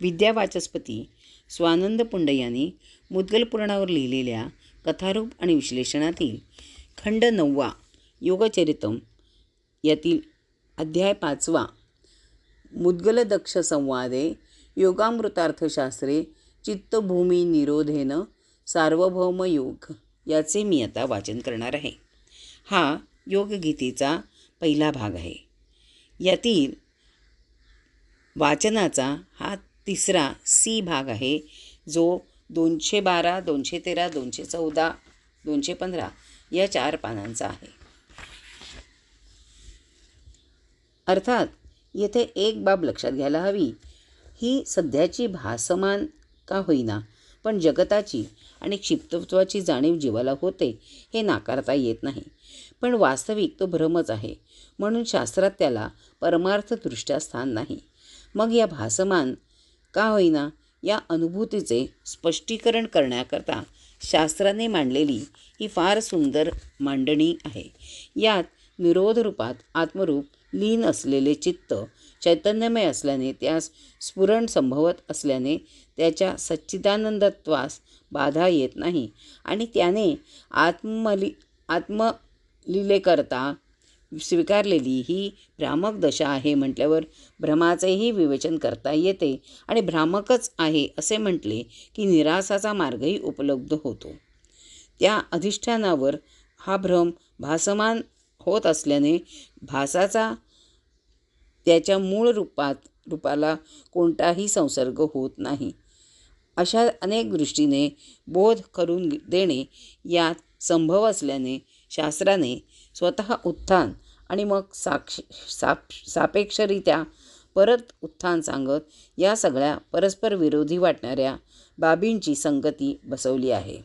विद्यावाचस्पती स्वानंद पुंड यांनी मुद्गल पुराणावर लिहिलेल्या कथारूप आणि विश्लेषणातील खंड 9 योगचरितम यातील अध्याय 5 मुद्गल दक्ष संवादे योगामृतार्थशास्त्रे चित्तभूमी निरोधेन सार्वभौम योग याचे मी आता वाचन करणार आहे. हा योगगीतेचा पहिला भाग आहे. यातील वाचनाचा हा तिसरा सी भाग आहे, जो 212, 213, 214, 215 या 4 पानांचा आहे. अर्थात येथे एक बाब लक्षात घ्यायला हवी. ही सध्याची भासमान का होईना पण जगताची आणि क्षिप्तत्वाची जाणीव जीवाला होते हे नाकारता येत नाही. पण वास्तविक तो भ्रमच आहे, म्हणून शास्त्रात त्याला परमार्थदृष्ट्या स्थान नाही. मग या भासमान का होईना या अनुभूतीचे स्पष्टीकरण करण्याकरता शास्त्राने मांडलेली ही फार सुंदर मांडणी आहे. यात निरोध रूपात आत्मरूप लीन असलेले चित्त चैतन्यमय असल्याने त्यास स्फुरण संभवत असल्याने त्याच्या सच्चिदानंदत्वास बाधा येत नाही आणि त्याने आत्मलीलेकरता स्वीकारलेली ही भ्रामक दशा आहे म्हटल्यावर भ्रमाचेही विवेचन करता येते आणि भ्रामकच आहे असे म्हटले की निरासाचा मार्गही उपलब्ध होतो. त्या अधिष्ठानावर हा भ्रम भासमान होत असल्याने भासाचा त्याच्या मूळ रूपाला कोणताही संसर्ग होत नाही. अशा अनेक दृष्टीने बोध करून देणे यात संभव असल्याने शास्त्राने स्वतः उत्थान आणि मग सापेक्षरित्या परत उत्थान सांगत या सगळ्या परस्पर विरोधी वाटणाऱ्या बाबींची संगती बसवली आहे.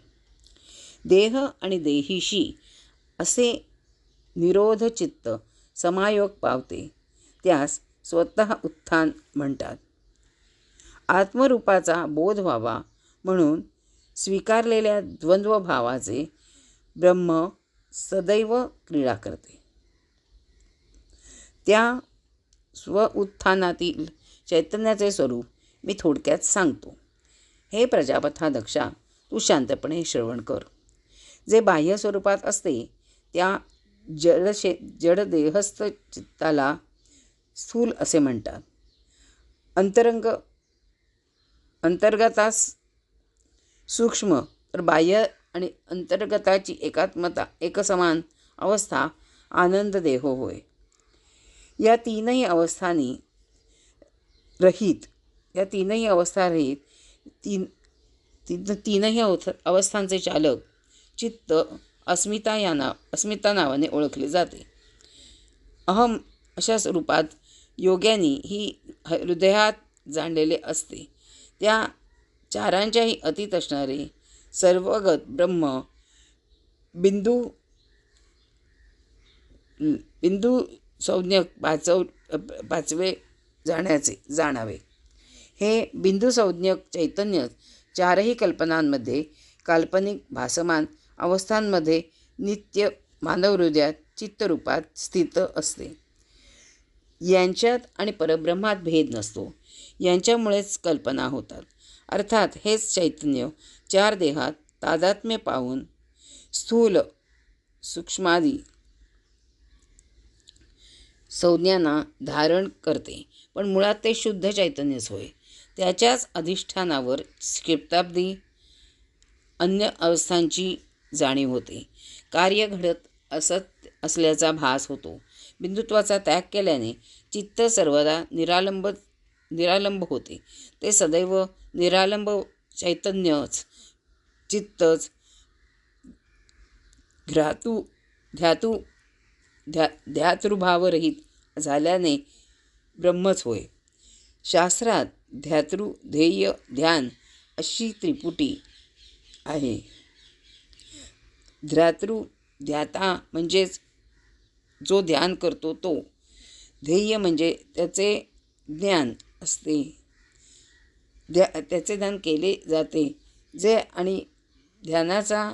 देह आणि देहीशी असे निरोध चित्त समायोग पावते त्यास स्वतः उत्थान म्हणतात. आत्मरूपाचा बोध व्हावा म्हणून स्वीकारलेल्या द्वंद्व भावाचे ब्रह्म सदैव क्रीडा करते. त्या स्वउत्थानातील चैतन्याचे स्वरूप मी थोडक्यात सांगतो. हे प्रजापता दक्षा, तू शांतपणे श्रवण कर. जे बाह्य स्वरूपात असते त्या जडदेहस्थ चित्ताला स्थूल असे म्हणतात. अंतर्गतास सूक्ष्म तर बाह्य आणि अंतर्गताची एकसमान अवस्था आनंद देह होय. या तीनही अवस्था रहित तीनही अवस्थांचे चालक चित्त अस्मिता नावाने ओळखले जाते. अहम अशा रूपात योग्यानी ही हृदयात जाणलेले असते. त्या चारांच्याही अतीत असणारे सर्वगत ब्रह्म बिंदू संज्ञक पाचवे जाणावे. हे बिंदू संज्ञक चैतन्य चारही कल्पनांमध्ये काल्पनिक भासमान अवस्थांमध्ये नित्य मानव हृदयात चित्तरूपात स्थित असते. यांच्यात आणि परब्रह्मात भेद नसतो. यांच्यामुळेच कल्पना होतात. अर्थात हेच चैतन्य 4 देहात तादात्म्य पावून स्थूल सूक्ष्मादी संज्ञांना धारण करते. पण मुळात ते शुद्ध चैतन्यच होय. त्याच्याच अधिष्ठानावर क्षिप्ताब्दी अन्य अवस्थांची जाणीव होते. कार्य घडत असल्याचा भास होतो. बिंदुत्वाचा त्याग केल्याने चित्त सर्वदा निरालंब होते. ते सदैव निरालंब चैतन्यच चित्तच ध्यातृभावरहित झाल्याने ब्रह्मच होय. शास्त्रात ध्यातृ ध्येय ध्यान अशी त्रिपुटी आहे. ध्याता म्हणजेच जो ध्यान करतो तो. ध्येय म्हणजे त्याचे ज्ञान असते, त्याचे ध्यान केले जाते जे. आणि ध्यानाचा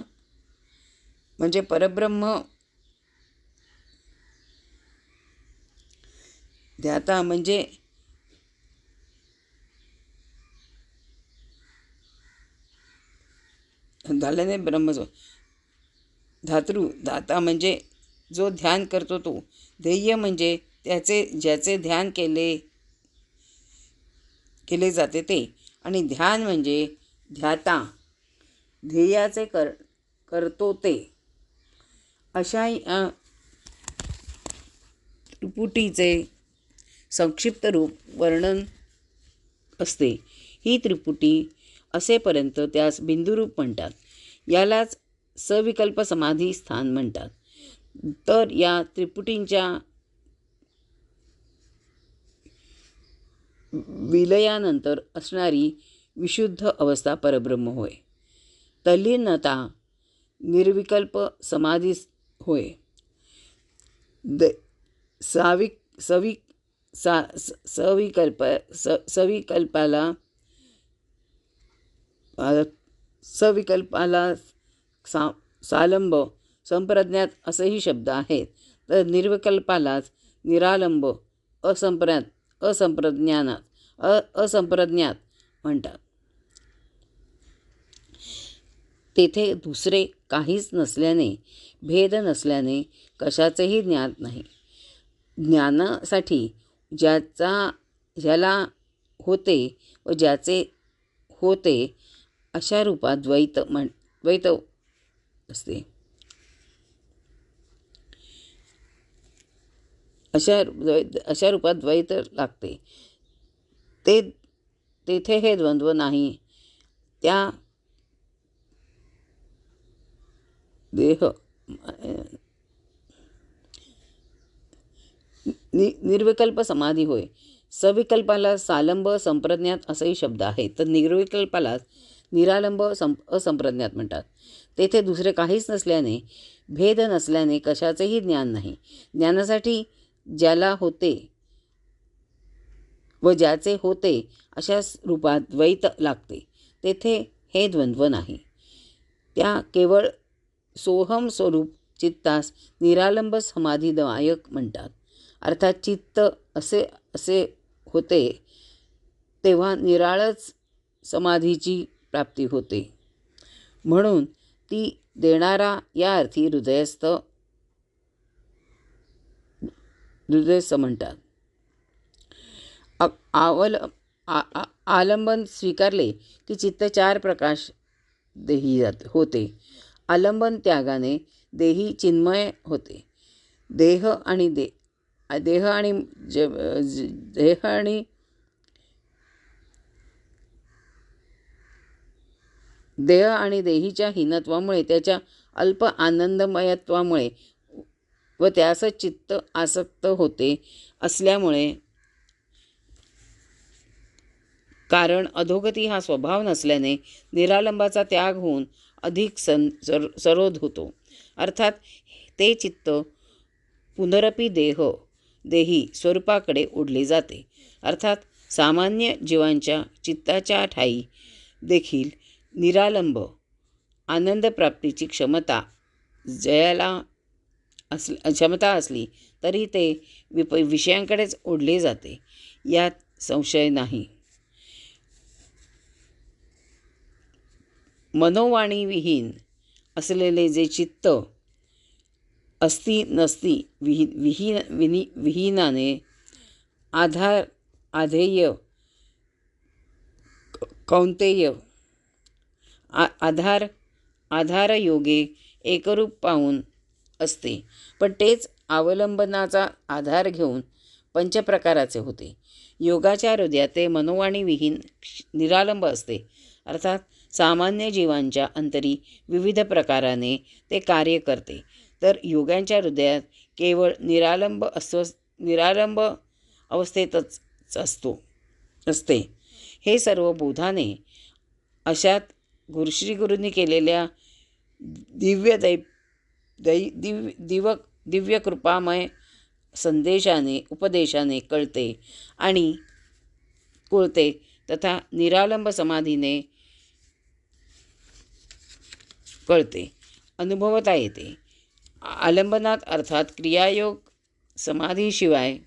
म्हणजे परब्रह्म. ध्याता म्हणजे झाल्याने ब्रह्मस्व धाता म्हणजे जो ध्यान करतो तो. ध्येय म्हणजे ज्याचे ध्यान केले जाते ते. आणि ध्यान म्हणजे ध्याता, ध्येयाचे करतो ते. अशा या त्रिपुटीचे संक्षिप्त रूप वर्णन असते. ही त्रिपुटी असेपर्यंत त्यास बिंदुरूप म्हणतात. यालाच सविकल्प समाधी स्थान म्हणतात. तर या त्रिपुटींच्या विलयानंतर असणारी विशुद्ध अवस्था परब्रह्म होय. तल्लीनता निर्विकल्प समाधी होय. सविकल्पाला सालंब संप्रज्ञात असेही शब्द आहेत. तर निर्विकल्पालाच निरालंब असंप्रज्ञात म्हणतात. तेथे दुसरे काहीच नसल्याने, भेद नसल्याने कशाचेही ज्ञान नाही. ज्ञानासाठी ज्याला होते व ज्याचे होते अशा रूपात द्वैत असते. अशा रूपात द्वैत लागते. तेथे हे द्वंद्व नाही. त्या निर्विकल्प समाधी होय. सविकल्पाला सालंब संप्रज्ञात असेही शब्द आहेत. तर निर्विकल्पाला निरालंब असंप्रज्ञात म्हणतात. तेथे दुसरे काहीच नसल्याने, भेद नसल्याने कशाचेही ज्ञान नाही. ज्ञानासाठी ज्याला होते व ज्याचे होते अशा रूपात द्वैत लागते. तेथे हे द्वंद्व नाही. त्या केवळ सोहम स्वरूप चित्तास निरालंब समाधीदायक म्हणतात. अर्थात चित्त असे होते तेव्हा निराळच समाधीची प्राप्ती होते. म्हणून ती देणारा या अर्थी हृदयस्थ म्हणतात. आलंबन स्वीकारले की चित्त 4 प्रकाश देही होते. आलंबन त्यागाने देही चिन्मय होते. देह आणि देहीच्या हीनत्वामुळे, त्याच्या अल्प आनंदमयत्वामुळे व त्यासच चित्त आसक्त होते असल्यामुळे, कारण अधोगती हा स्वभाव नसल्याने निरालंबाचा त्याग होऊन अधिक सरोध होतो. अर्थात ते चित्त पुनरपी देही स्वरूपाकडे ओढले जाते. अर्थात सामान्य जीवांच्या चित्ताच्या ठायी देखील निरालंब आनंदप्राप्तीची क्षमता असली तरी ते विषयांकडेच ओढले जाते, यात संशय नाही. मनोवाणी विहीन असलेले जे चित्त अस्ति नस्ति विहीनाने आधेय कौंतेय आधार योगे एकरूप पाहून असते. पण तेच अवलंबनाचा आधार घेऊन पंचप्रकाराचे होते. योगाच्या हृदयात ते मनोवाणी विहीन निरालंब असते. अर्थात सामान्य जीवांच्या अंतरी विविध प्रकाराने ते कार्य करते. तर योग्यांच्या हृदयात केवळ निरालंब अवस्थेतच असते. हे सर्व बोधाने अशात श्रीगुरूंनी केलेल्या दिव्य कृपामय उपदेशाने कळते तथा निरालंब समाधीने कळते, अनुभवता येते. आलंबनात अर्थात क्रियायोग समाधीशिवाय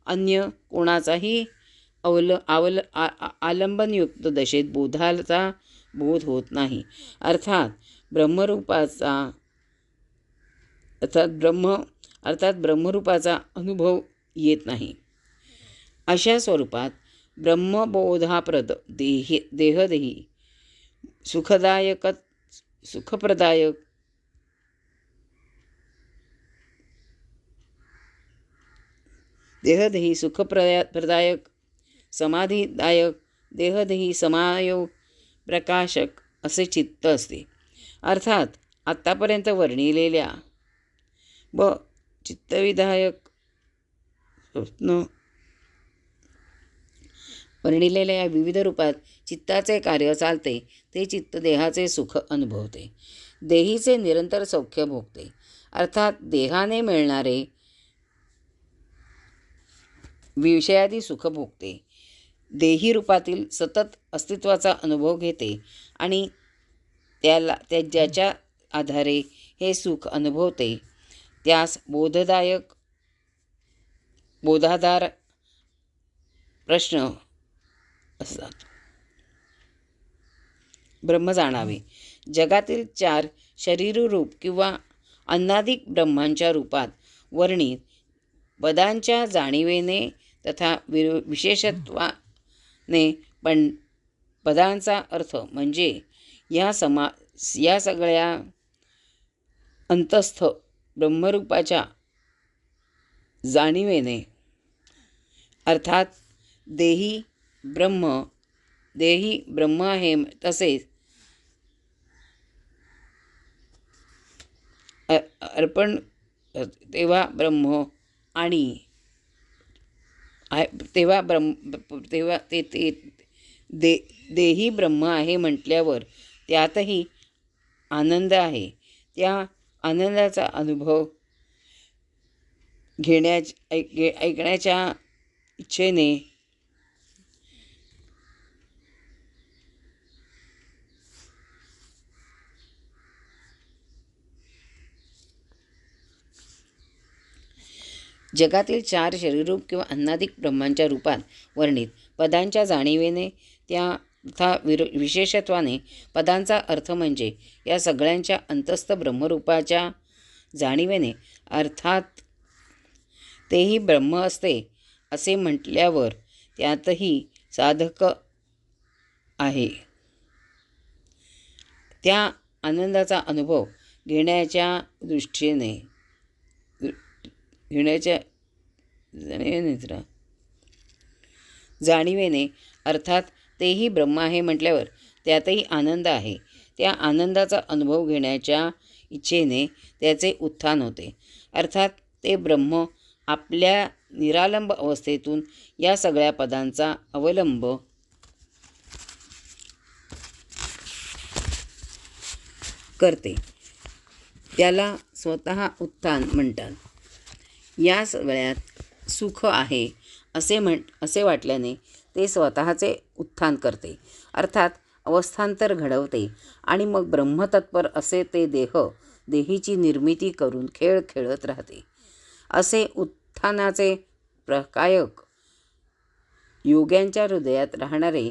अन्य कोणाचाही आलंबनयुक्त दशेत बोध होत नाही. अर्थात ब्रह्मरूपाचा ब्रह्मरूपाचा अनुभव येत नाही. अशा स्वरूपात ब्रह्मबोधाप्रद देहदेही सुखप्रदायक देहदेही सुखप्रदायक समाधिदायक देहदेही समायोग प्रकाशक असे चित्त असते. अर्थात आत्तापर्यंत वर्णिलेल्या व चित्तविधायक स्वप्न वर्णिलेल्या या विविध रूपात चित्ताचे कार्य चालते. ते चित्त देहाचे सुख अनुभवते, देहीचे निरंतर सौख्य भोगते. अर्थात देहाने मिळणारे विषयादी सुख भोगते, देही रूपातील सतत अस्तित्वाचा अनुभव घेते आणि ज्याच्या आधारे हे सुख अनुभवते त्यास बोधाधार प्रश्न असतात. ब्रह्म जाणावे. जगातील 4 शरीररूप किंवा अन्नादिक ब्रह्मांच्या रूपात वर्णित पदांच्या जाणीवेने तथा विशेषत्वाने पदांचा अर्थ म्हणजे या सगळ्या अंतस्थ ब्रह्मरूपाच्या जाणीवेने, अर्थात देही ब्रह्म आहे, तसेच अर्पण तेव्हा ब्रह्म आणि तेव्हा देही ब्रह्म आहे म्हटल्यावर त्यातही आनंद आहे. त्या आनंदाचा अनुभव ऐकण्याच्या इच्छेने जगातील 4 शरीररूप किंवा अन्नादिक ब्रह्मांच्या रूपात वर्णित पदांच्या जाणीवेने तथा विशेषत्वाने पदांचा अर्थ म्हणजे या सगळ्यांच्या अंतस्थ ब्रह्मरूपाच्या जाणीवेने, अर्थात तेही ब्रह्म असते असे म्हटल्यावर त्यातही साधक आहे. त्या आनंदाचा अनुभव जाणीवेने, अर्थात तेही ब्रह्म आहे म्हटल्यावर त्यातही आनंद आहे. त्या आनंदाचा अनुभव घेण्याच्या इच्छेने त्याचे उत्थान होते. अर्थात ते ब्रह्म आपल्या निरालंब अवस्थेतून या सगळ्या पदांचा अवलंब करते. त्याला स्वतः उत्थान म्हणतात. या सगळ्यात सुख आहे असे वाटल्याने ते स्वतःचे उत्थान करते, अर्थात अवस्थांतर घडवते आणि मग ब्रह्मतत्पर असे ते देहीची निर्मिती करून खेळ खेळत राहते. असे उत्थानाचे प्रकायक योग्यांच्या हृदयात राहणारे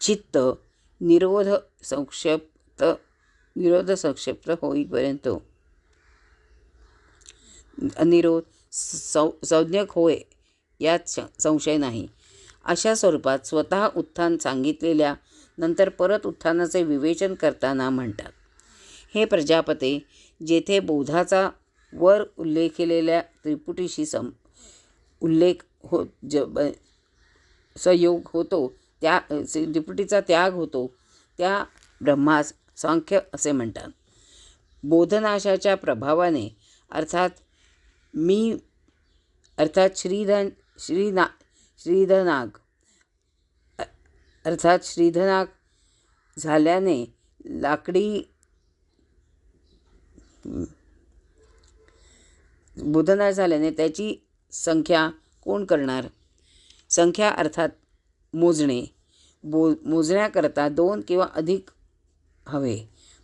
चित्त निरोध संक्षिप्त होईपर्यंत संज्ञक होय यात संशय नाही. अशा स्वरूपात स्वतः उत्थान सांगितलेल्या नंतर परत उत्थानाचे विवेचन करताना म्हणतात. हे प्रजापते, जेथे बोधाचा वर उल्लेखिलेल्या त्रिपुटीशी संयोग होतो, त्या त्रिपुटीचा त्याग होतो, त्या ब्रह्मास सांख्य असे म्हणतात. बोधनाशाच्या प्रभावाने, अर्थात श्रीधनाग झाल्याने लाकडी बोधनाश झाल्याने त्याची संख्या कोण करणार? संख्या अर्थात मोजणे. मोजण्याकरता 2 किंवा अधिक हवे.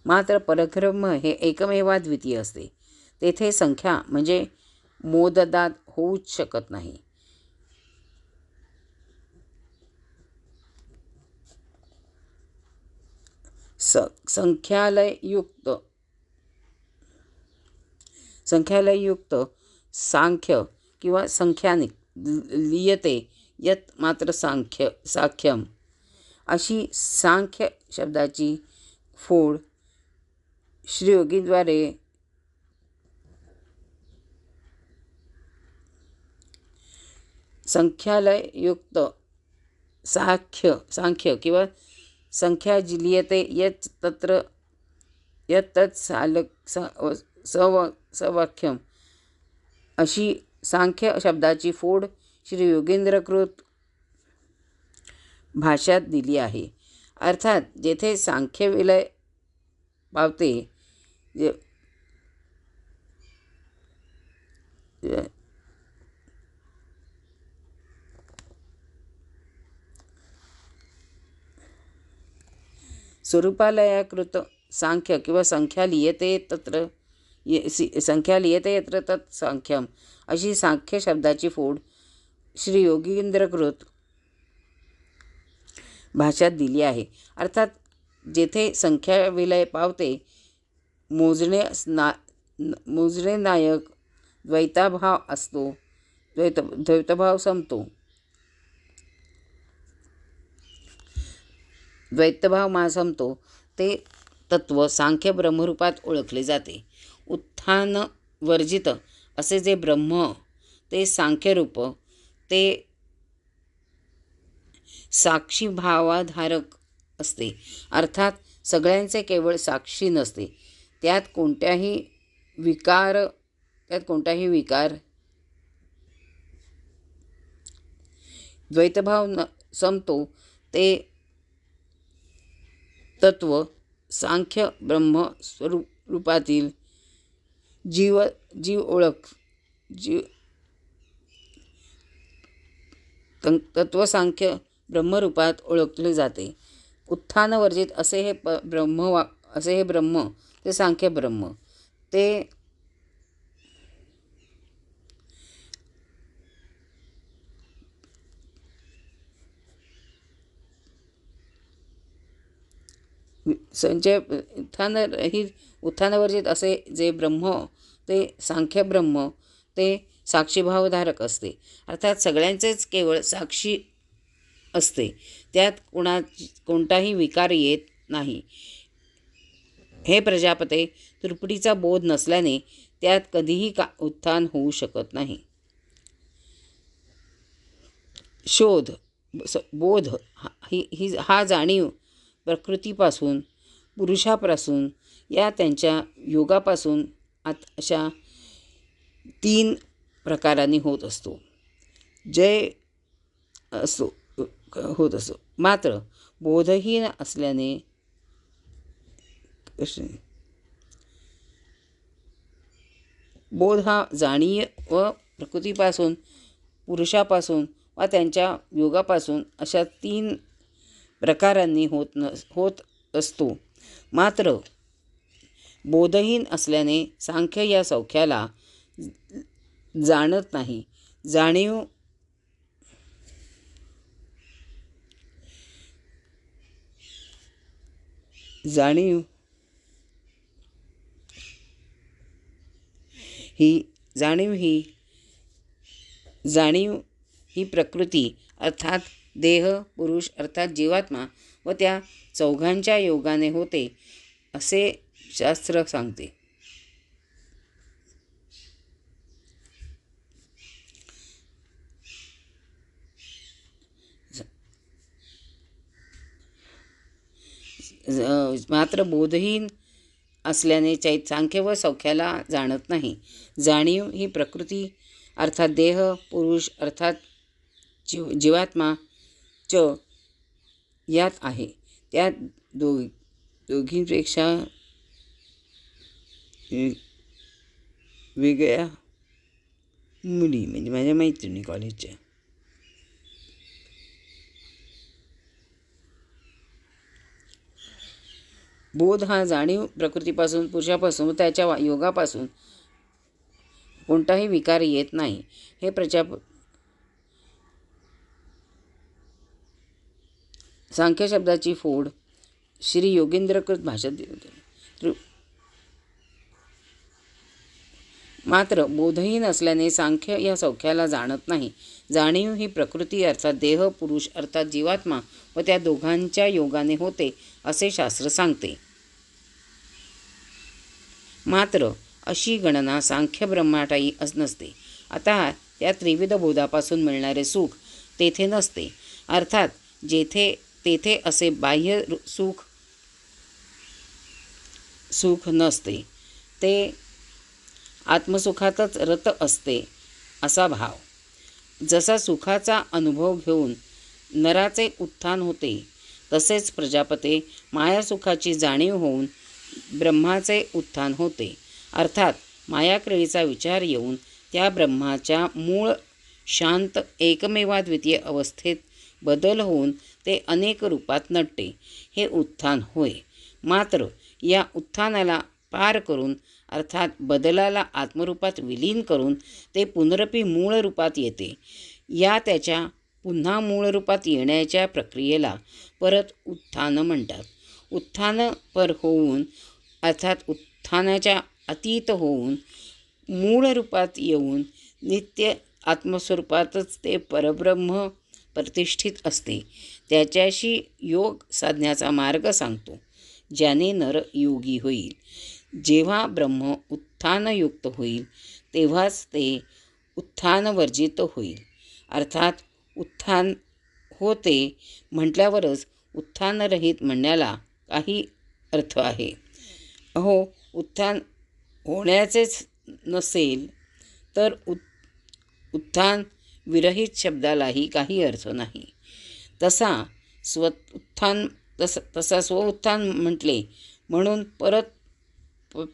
मात्र परब्रह्म हे एकमेवाद्वितीय असते. तेथे संख्या म्हणजे मोददात होऊच शकत नाही. संख्यालयुक्त सांख्य किंवा संख्यानिक लियते यत मात्र साख्यम अशी सांख्य शब्दाची फोड श्रीयोगीद्वारे संख्यालयुक्त सांख्य किंवा संख्या लियते यत तत्र यत तत् सवाख्यम अशी सांख्य शब्दाची फोड श्री योगेंद्रकृत भाष्यात दिली आहे. अर्थात जेथे सांख्य विलय पावते स्वरूपालयाकृत सांख्य किंवा संख्या लियते यत्र तत् सांख्यम अशी सांख्य शब्दाची फोड श्री योगींद्रकृत भाष्यात दिली आहे. अर्थात जेथे संख्या विलय पावते मोजणे नायक द्वैताभाव असतो, द्वैतभाव संपतो, द्वैतभाव संपतो ते तत्व सांख्य ब्रह्मरूपात ओळखले जाते. उत्थान वर्जित असे जे ब्रह्म ते सांख्यरूप, ते साक्षी भावाधारक असते. अर्थात सगळ्यांचे केवळ साक्षी नसते. त्यात कोणताही विकार द्वैतभाव संपतो ते तत्व सांख्य ब्रह्म स्वरूपातील जीव तत्वसांख्य ब्रह्मरूपात ओळखले जाते. उत्थानवर्जित असे हे ब्रह्म ते सांख्य ब्रह्म ते उत्थानवर्जित असे जे ब्रह्म ते सांख्य ब्रह्म ते साक्षीभावधारक असते. अर्थात सगळ्यांचेच केवळ साक्षी असते. त्यात कोणताही विकार येत नाही. हे प्रजापते, त्रिपुटीचा बोध नसल्याने त्यात कधीही उत्थान होऊ शकत नाही. बोध हा जाणीव प्रकृतीपासून, पुरुषापासून या त्यांच्या योगापासून अशा 3 प्रकारांनी होत असतो. मात्र बोधहीन असल्याने बोध हा जाणीव व प्रकृतीपासून, पुरुषापासून व त्यांच्या योगापासून अशा 3 प्रकारांनी होत असतो. मात्र बोधहीन असल्याने सांख्य या सौख्याला जाणत नाही. जाणीव ही प्रकृती अर्थात देह, पुरुष अर्थात जीवात्मा व त्या चौघांच्या योगाने होते असे शास्त्र सांगते. मात्र बोधहीन असल्याने सांख्य व सौख्याला जाणत नाही. जाणीव ही प्रकृती अर्थात देह, पुरुष अर्थात जीवात्मा यात आहे. त्यात दोघींपेक्षा वेगळ्या मुली म्हणजे माझ्या मैत्रिणी कॉलेजच्या बोध हा जाणीव प्रकृतीपासून, पुरुषापासून व त्याच्या योगापासून कोणताही विकार येत नाही. हे सांख्य शब्दाची फोड श्री योगेंद्रकृत भाषा मात्र बोधहीन असल्याने सांख्य या सौख्याला जाणत नाही. जाणीव ही प्रकृती अर्थात देह, पुरुष अर्थात जीवात्मा व त्या दोघांच्या योगाने होते असे शास्त्र सांगते. मात्र अशी गणना सांख्य ब्रह्माटाई नसते. आता त्या त्रिविध बोधापासून मिळणारे सुख तेथे नसते. अर्थात तेथे असे बाह्य सुख नसते. ते आत्मसुखातच रत असते असा भाव. जसा सुखाचा अनुभव घेऊन नराचे उत्थान होते तसेच प्रजापते मायासुखाची जाणीव होऊन ब्रह्माचे उत्थान होते. अर्थात मायाक्रियेचा विचार येऊन त्या ब्रह्माच्या मूळ शांत एकमेवाद्वितीय अवस्थेत बदल होऊन ते अनेक रूपात नटते, हे उत्थान होय. मात्र या उत्थानाला पार करून अर्थात बदलाला आत्मरूपात विलीन करून ते पुनरपी मूळ रूपात येते. या त्याच्या पुन्हा मूळ रूपात येण्याच्या प्रक्रियेला परत उत्थान म्हणतात. उत्थान पर होऊन अर्थात उत्थानाच्या अतीत होऊन मूळ रूपात येऊन नित्य आत्मस्वरूपातच ते परब्रह्म प्रतिष्ठित असते. त्याच्याशी योग साधण्याचा मार्ग सांगतो, ज्याने नर योगी होईल. जेव्हा ब्रह्म उत्थानयुक्त होईल तेव्हाच ते उत्थानवर्जित होईल. अर्थात उत्थान होते म्हटल्यावरच उत्थानरहित म्हणण्याला काही अर्थ आहे. अहो, उत्थान होण्याचेच नसेल तर उत्थान विरहित शब्दालाही काही अर्थ नाही. तसा स्वउत्थान म्हटले म्हणून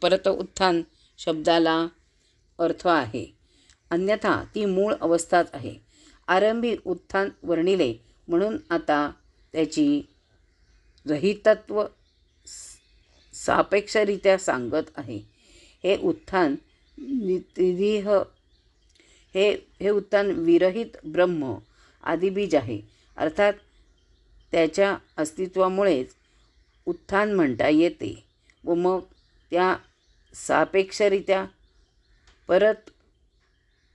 परत उत्थान शब्दाला अर्थ आहे. अन्यथा ती मूळ अवस्थाच आहे. आरंभी उत्थान वर्णिले म्हणून आता त्याची रहितत्व सापेक्षरित्या सांगत आहे. हे उत्थान विरहित ब्रह्म आदिबीज आहे. अर्थात त्याच्या अस्तित्वामुळेच उत्थान म्हणता येते व मग त्या सापेक्षरित्या परत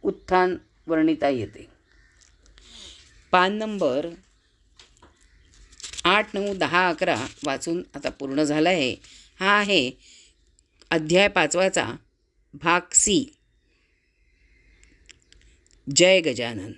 उत्थान वर्णिता येते. पान नंबर 8, 9, 10, 11 वाचून आता पूर्ण झाला आहे. हा आहे अध्याय 5 भाग सी. जय गजानन.